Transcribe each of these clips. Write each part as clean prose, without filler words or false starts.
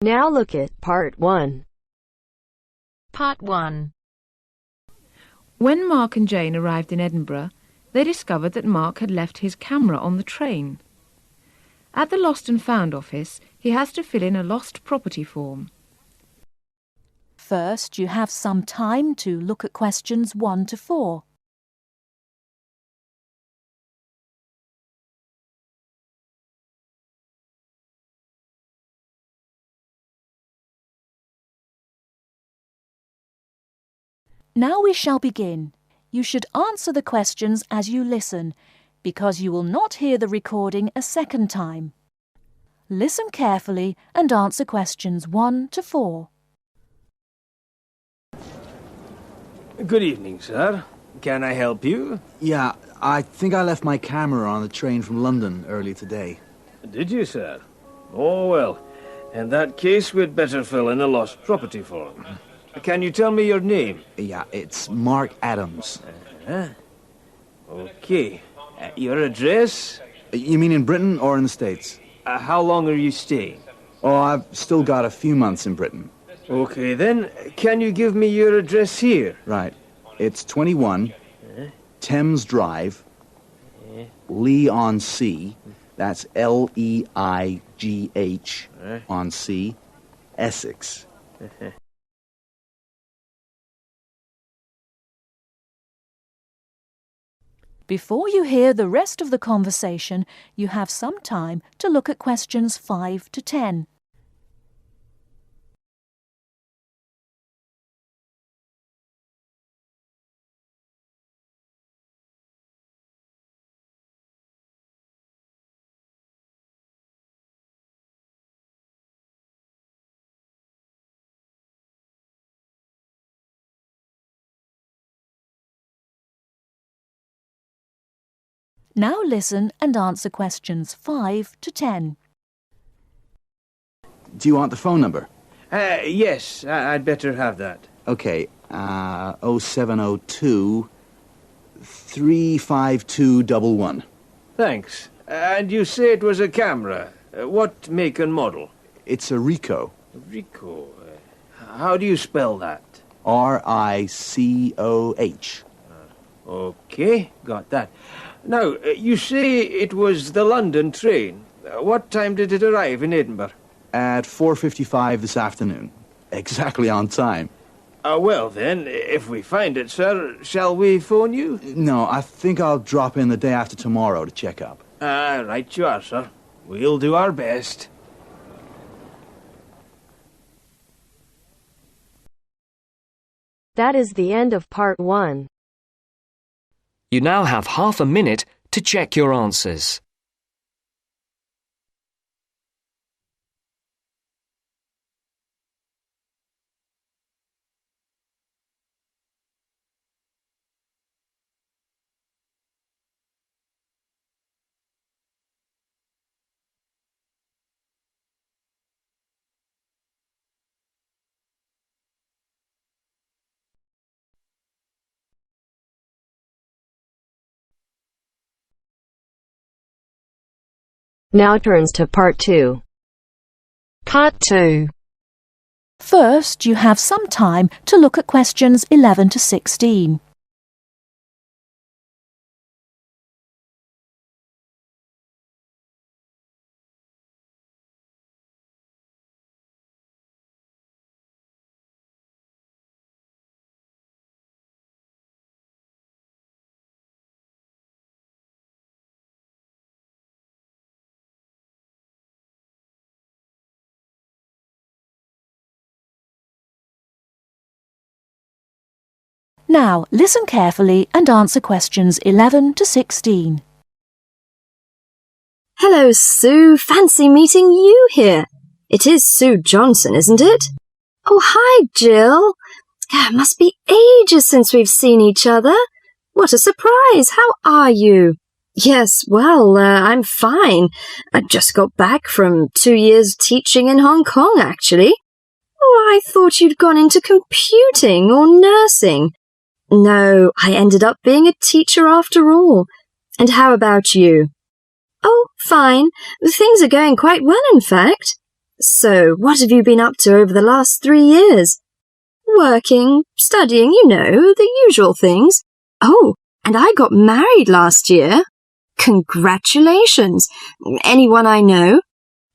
Now look at Part 1. Part 1. When Mark and Jane arrived in Edinburgh, they discovered that Mark had left his camera on the train. At the Lost and Found office, he has to fill in a lost property form. First, you have some time to look at questions 1 to 4. Now we shall begin. You should answer the questions as you listen, because you will not hear the recording a second time. Listen carefully and answer questions 1 to 4. Good evening, sir. Can I help you? Yeah, I think I left my camera on the train from London early today. Did you, sir? Oh, well. In that case, we'd better fill in a lost property form. Can you tell me your name? Yeah, it's Mark Adams. Okay. Your address? You mean in Britain or in the States? How long are you staying? Oh, I've still got a few months in Britain. Okay, then. Can you give me your address here? Right. It's 21 Thames Drive, Leigh-on-Sea. That's Leigh on Sea, Essex. Before you hear the rest of the conversation, you have some time to look at questions 5 to 10. Now listen and answer questions 5 to 10. Do you want the phone number? Yes, I'd better have that. Okay, 0702 35211. Thanks. And you say it was a camera. What make and model? It's a Ricoh. Ricoh. How do you spell that? Ricoh. Okay, got that. Now, you say it was the London train. What time did it arrive in Edinburgh? At 4:55 this afternoon. Exactly on time. Well then, if we find it, sir, shall we phone you? No, I think I'll drop in the day after tomorrow to check up. Right you are, sir. We'll do our best. That is the end of Part 1. You now have half a minute to check your answers. Now turns to Part 2. Part 2. First, you have some time to look at questions 11 to 16. Now, listen carefully and answer questions 11 to 16. Hello, Sue. Fancy meeting you here. It is Sue Johnson, isn't it? Oh, hi, Jill. Must be ages since we've seen each other. What a surprise. How are you? Yes, well, I'm fine. I just got back from 2 years teaching in Hong Kong, actually. Oh, I thought you'd gone into computing or nursing. No, I ended up being a teacher after all. And how about you? Oh, fine. Things are going quite well, in fact. So, what have you been up to over the last 3 years? Working, studying, you know, the usual things. Oh, and I got married last year. Congratulations. Anyone I know?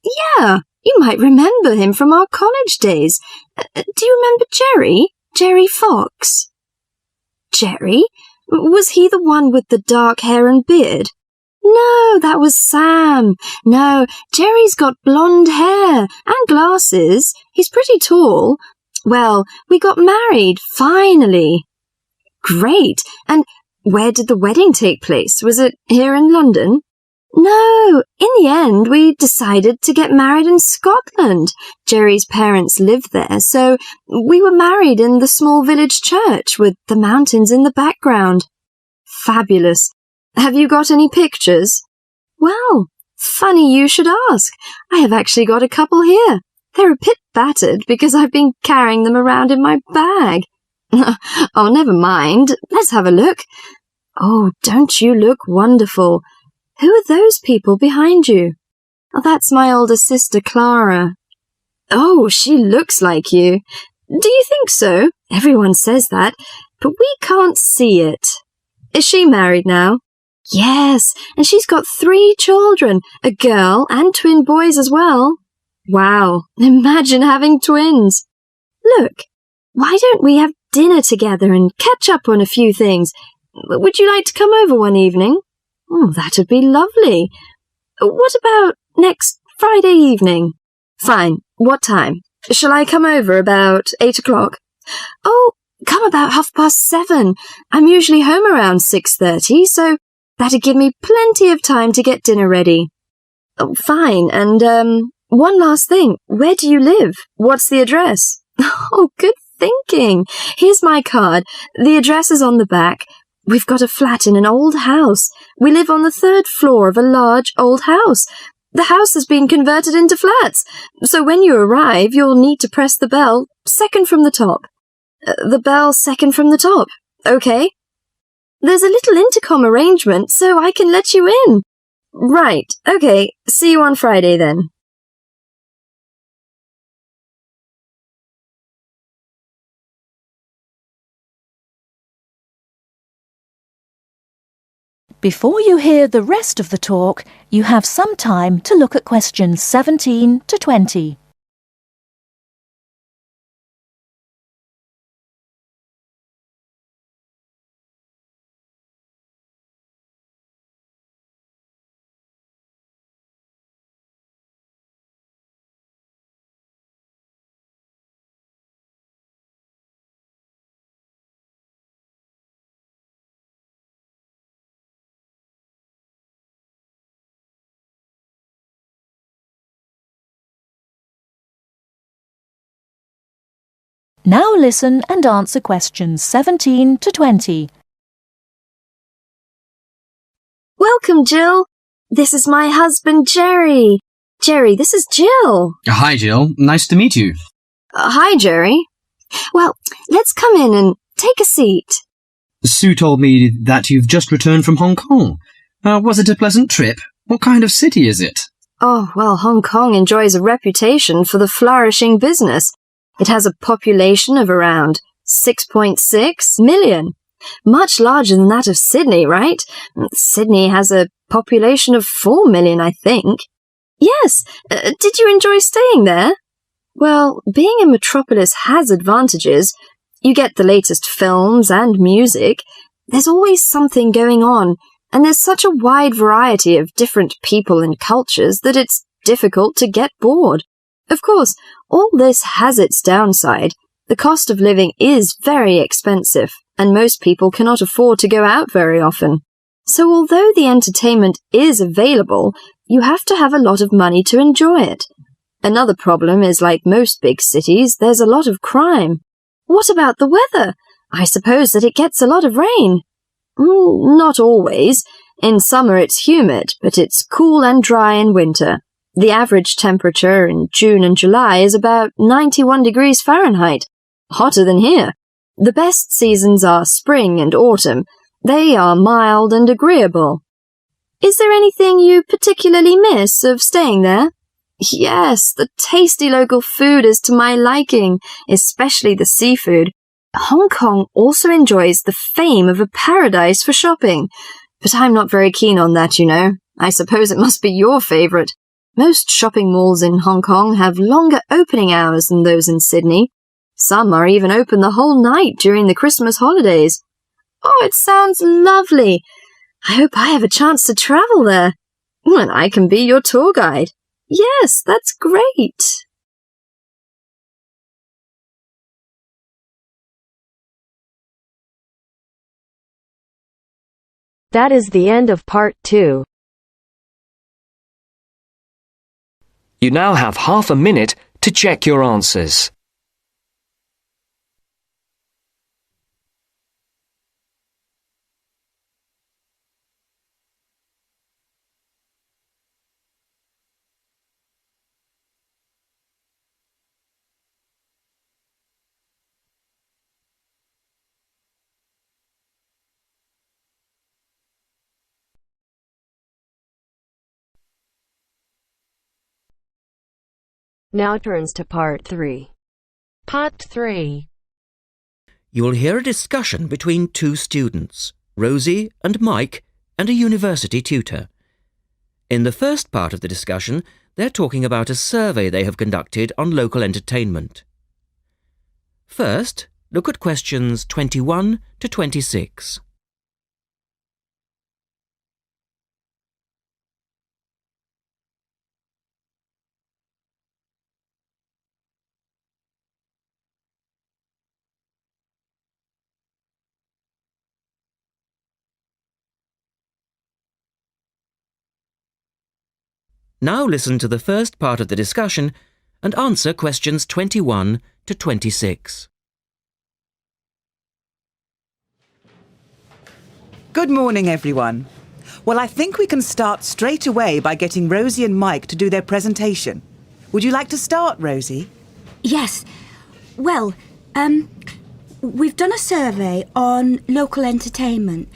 Yeah, you might remember him from our college days. Do you remember Jerry? Jerry Fox? Jerry? Was he the one with the dark hair and beard? No, that was Sam. No, Jerry's got blonde hair and glasses. He's pretty tall. Well, we got married, finally. Great. And where did the wedding take place? Was it here in London? No, in the end, we decided to get married in Scotland. Jerry's parents lived there, so we were married in the small village church with the mountains in the background. Fabulous. Have you got any pictures? Well, funny you should ask. I have actually got a couple here. They're a bit battered because I've been carrying them around in my bag. Oh, never mind. Let's have a look. Oh, don't you look wonderful? Who are those people behind you? Oh, that's my older sister, Clara. Oh, she looks like you. Do you think so? Everyone says that, but we can't see it. Is she married now? Yes, and she's got 3 children, a girl and twin boys as well. Wow, imagine having twins. Look, why don't we have dinner together and catch up on a few things? Would you like to come over one evening? Oh, that'd be lovely. What about next Friday evening? Fine. What time? Shall I come over about 8 o'clock? Oh, come about 7:30. I'm usually home around 6:30, so that'd give me plenty of time to get dinner ready. Oh, fine. And, one last thing. Where do you live? What's the address? Oh, good thinking. Here's my card. The address is on the back. We've got a flat in an old house. We live on the 3rd floor of a large old house. The house has been converted into flats, so when you arrive, you'll need to press the bell, second from the top. The bell second from the top, okay? There's a little intercom arrangement, so I can let you in. Right, okay, see you on Friday then. Before you hear the rest of the talk, you have some time to look at questions 17 to 20. Now listen and answer questions 17 to 20. Welcome, Jill. This is my husband, Jerry. Jerry, this is Jill. Hi, Jill. Nice to meet you. Hi, Jerry. Well, let's come in and take a seat. Sue told me that you've just returned from Hong Kong. Was it a pleasant trip? What kind of city is it? Oh, well, Hong Kong enjoys a reputation for the flourishing business. It has a population of around 6.6 million. Much larger than that of Sydney, right? Sydney has a population of 4 million, I think. Yes, did you enjoy staying there? Well, being a metropolis has advantages. You get the latest films and music. There's always something going on, and there's such a wide variety of different people and cultures that it's difficult to get bored. Of course, all this has its downside. The cost of living is very expensive, and most people cannot afford to go out very often. So although the entertainment is available, you have to have a lot of money to enjoy it. Another problem is, like most big cities, there's a lot of crime. What about the weather? I suppose that it gets a lot of rain. Not always. In summer it's humid, but it's cool and dry in winter. The average temperature in June and July is about 91 degrees Fahrenheit. Hotter than here. The best seasons are spring and autumn. They are mild and agreeable. Is there anything you particularly miss of staying there? Yes, the tasty local food is to my liking, especially the seafood. Hong Kong also enjoys the fame of a paradise for shopping, but I'm not very keen on that, you know. I suppose it must be your favourite. Most shopping malls in Hong Kong have longer opening hours than those in Sydney. Some are even open the whole night during the Christmas holidays. Oh, it sounds lovely. I hope I have a chance to travel there. And I can be your tour guide. Yes, that's great. That is the end of part 2. You now have half a minute to check your answers. Now turns to part 3. Part 3. You will hear a discussion between two students, Rosie and Mike, and a university tutor. In the first part of the discussion, they're talking about a survey they have conducted on local entertainment. First, look at questions 21 to 26. Now listen to the first part of the discussion and answer questions 21 to 26. Good morning, everyone. Well, I think we can start straight away by getting Rosie and Mike to do their presentation. Would you like to start, Rosie? Yes. Well, we've done a survey on local entertainment.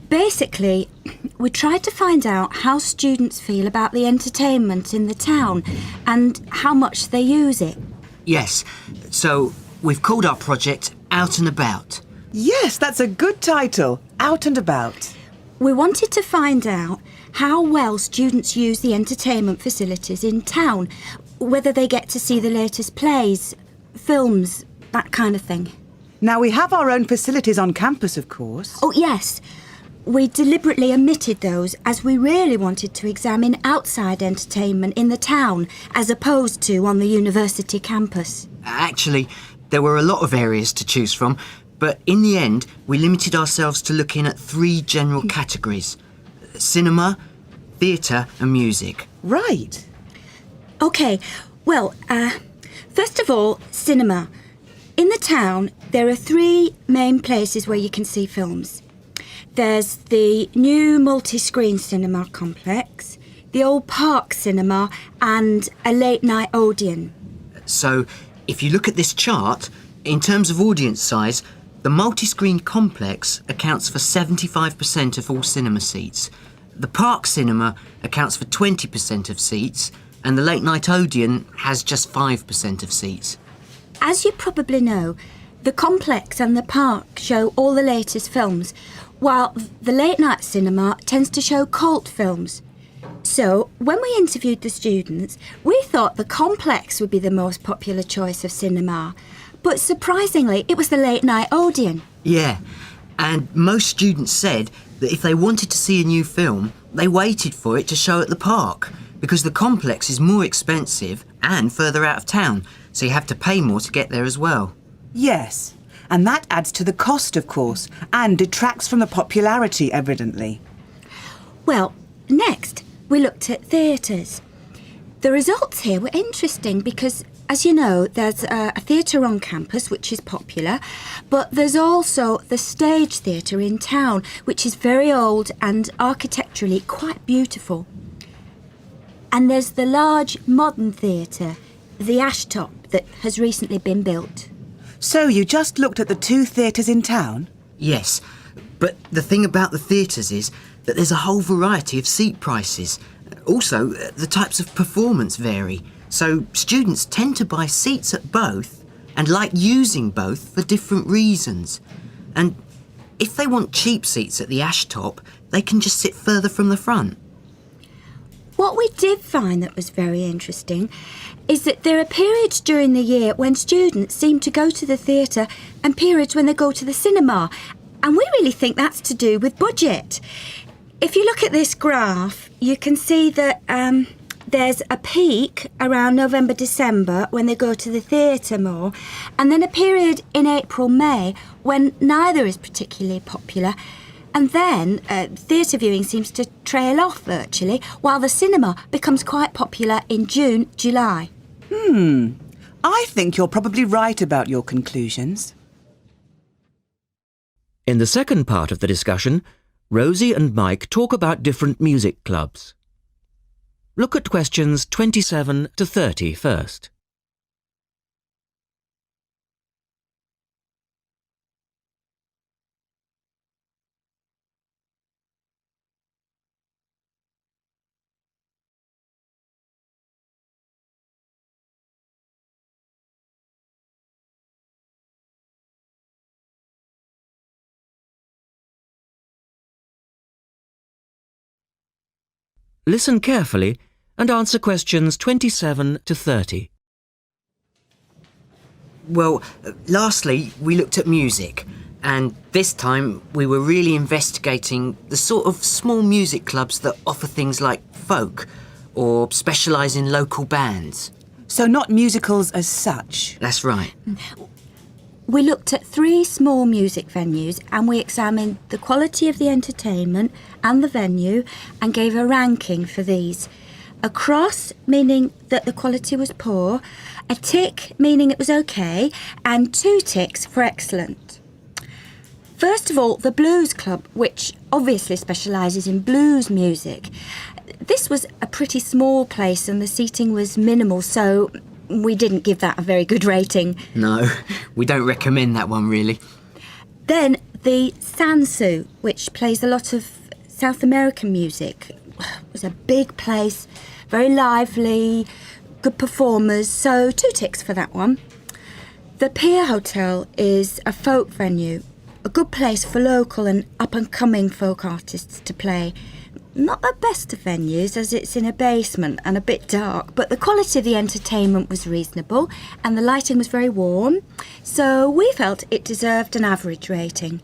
Basically, we tried to find out how students feel about the entertainment in the town and how much they use it. Yes, so we've called our project Out and About. Yes, that's a good title, Out and About. We wanted to find out how well students use the entertainment facilities in town, whether they get to see the latest plays, films, that kind of thing. Now, we have our own facilities on campus, of course. Oh, yes. We deliberately omitted those as we really wanted to examine outside entertainment in the town as opposed to on the university campus. Actually, there were a lot of areas to choose from, but in the end, we limited ourselves to looking at 3 general categories: cinema, theatre and music. Right. OK, well, first of all, cinema. In the town, there are 3 main places where you can see films. There's the new multi-screen cinema complex, the old Park Cinema and a late-night Odeon. So, if you look at this chart, in terms of audience size, the multi-screen complex accounts for 75% of all cinema seats. The Park Cinema accounts for 20% of seats, and the late-night Odeon has just 5% of seats. As you probably know, the complex and the park show all the latest films, while the late-night cinema tends to show cult films. So, when we interviewed the students, we thought the complex would be the most popular choice of cinema. But surprisingly, it was the late-night Odeon. Yeah, and most students said that if they wanted to see a new film, they waited for it to show at the park, because the complex is more expensive and further out of town, so you have to pay more to get there as well. Yes, and that adds to the cost, of course, and detracts from the popularity, evidently. Well, next, we looked at theatres. The results here were interesting because, as you know, there's a theatre on campus which is popular, but there's also the Stage Theatre in town, which is very old and architecturally quite beautiful. And there's the large modern theatre, the Ashtop, that has recently been built. So you just looked at the 2 theatres in town? Yes, but the thing about the theatres is that there's a whole variety of seat prices. Also, the types of performance vary, so students tend to buy seats at both and like using both for different reasons. And if they want cheap seats at the ash top, they can just sit further from the front. What we did find that was very interesting is that there are periods during the year when students seem to go to the theatre and periods when they go to the cinema. And we really think that's to do with budget. If you look at this graph, you can see that there's a peak around November, December when they go to the theatre more, and then a period in April, May when neither is particularly popular. And then theatre viewing seems to trail off virtually, while the cinema becomes quite popular in June, July. I think you're probably right about your conclusions. In the second part of the discussion, Rosie and Mike talk about different music clubs. Look at questions 27 to 30 first. Listen carefully and answer questions 27 to 30. Well, lastly, we looked at music, and this time we were really investigating the sort of small music clubs that offer things like folk or specialise in local bands. So not musicals as such? That's right. We looked at 3 small music venues and we examined the quality of the entertainment and the venue and gave a ranking for these. A cross, meaning that the quality was poor, a tick, meaning it was okay, and 2 ticks for excellent. First of all, the Blues Club, which obviously specialises in blues music. This was a pretty small place and the seating was minimal, so we didn't give that a very good rating. No, we don't recommend that one, really. Then the Sansu, which plays a lot of South American music. It was a big place, very lively, good performers, so 2 ticks for that one. The Pier Hotel is a folk venue, a good place for local and up-and-coming folk artists to play. Not the best of venues, as it's in a basement and a bit dark, but the quality of the entertainment was reasonable and the lighting was very warm, so we felt it deserved an average rating.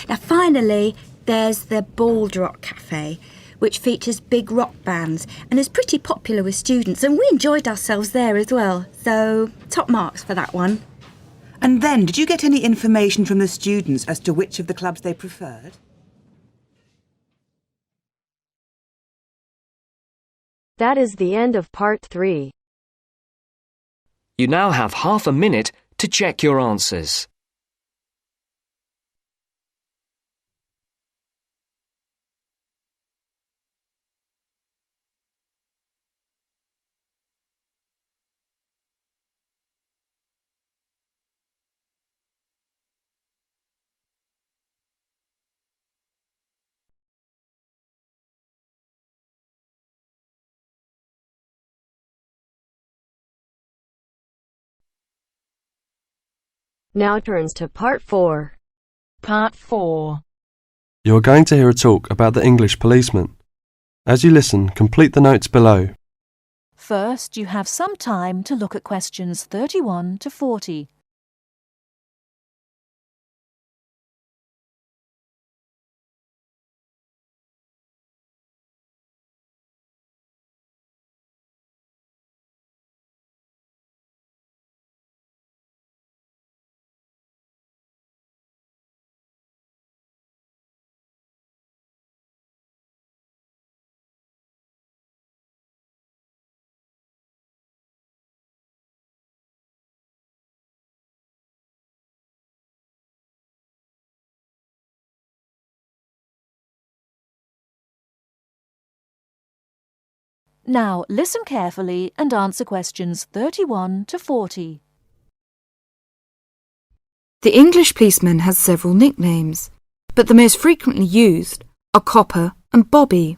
Now finally, there's the Bald Rock Cafe, which features big rock bands and is pretty popular with students, and we enjoyed ourselves there as well, so top marks for that one. And then, did you get any information from the students as to which of the clubs they preferred? That is the end of part 3. You now have half a minute to check your answers. Now turns to part 4. Part 4. You are going to hear a talk about the English policeman. As you listen, complete the notes below. First, you have some time to look at questions 31 to 40. Now listen carefully and answer questions 31 to 40. The English policeman has several nicknames, but the most frequently used are Copper and Bobby.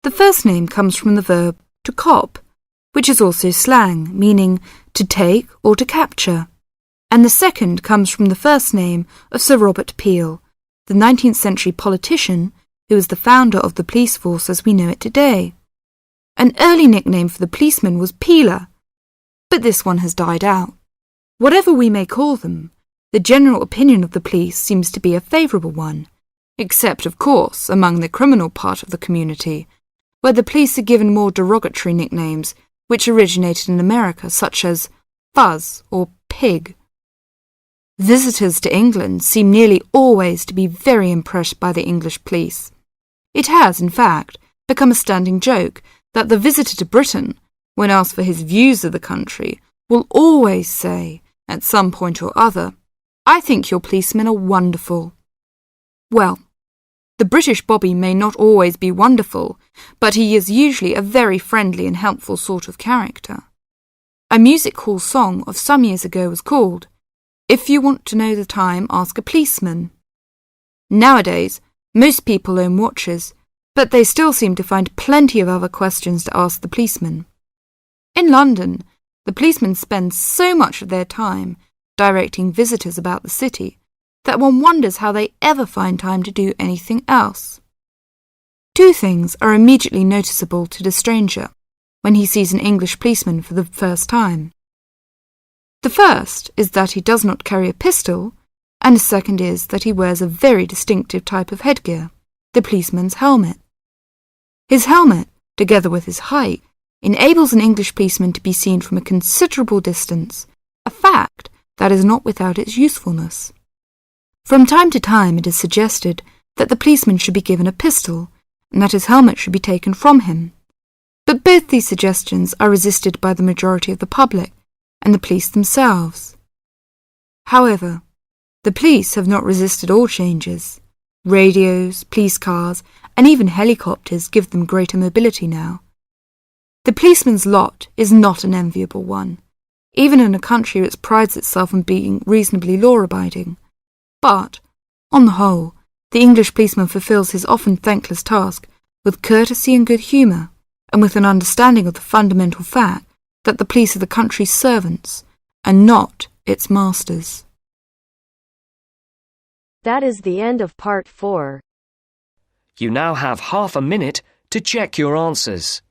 The first name comes from the verb to cop, which is also slang, meaning to take or to capture. And the second comes from the first name of Sir Robert Peel, the 19th century politician who was the founder of the police force as we know it today. An early nickname for the policeman was Peeler, but this one has died out. Whatever we may call them, the general opinion of the police seems to be a favourable one, except, of course, among the criminal part of the community, where the police are given more derogatory nicknames which originated in America, such as Fuzz or Pig. Visitors to England seem nearly always to be very impressed by the English police. It has, in fact, become a standing joke that the visitor to Britain, when asked for his views of the country, will always say, at some point or other, "I think your policemen are wonderful." Well, the British Bobby may not always be wonderful, but he is usually a very friendly and helpful sort of character. A music hall song of some years ago was called, "If you want to know the time, ask a policeman." Nowadays, most people own watches, but they still seem to find plenty of other questions to ask the policeman. In London, the policemen spend so much of their time directing visitors about the city that one wonders how they ever find time to do anything else. Two things are immediately noticeable to the stranger when he sees an English policeman for the first time. The first is that he does not carry a pistol, and the second is that he wears a very distinctive type of headgear, the policeman's helmet. His helmet, together with his height, enables an English policeman to be seen from a considerable distance, a fact that is not without its usefulness. From time to time it is suggested that the policeman should be given a pistol, and that his helmet should be taken from him. But both these suggestions are resisted by the majority of the public and the police themselves. However, the police have not resisted all changes. Radios, police cars, and even helicopters give them greater mobility now. The policeman's lot is not an enviable one, even in a country which prides itself on being reasonably law-abiding. But, on the whole, the English policeman fulfills his often thankless task with courtesy and good humour, and with an understanding of the fundamental fact that the police are the country's servants, and not its masters. That is the end of part 4. You now have half a minute to check your answers.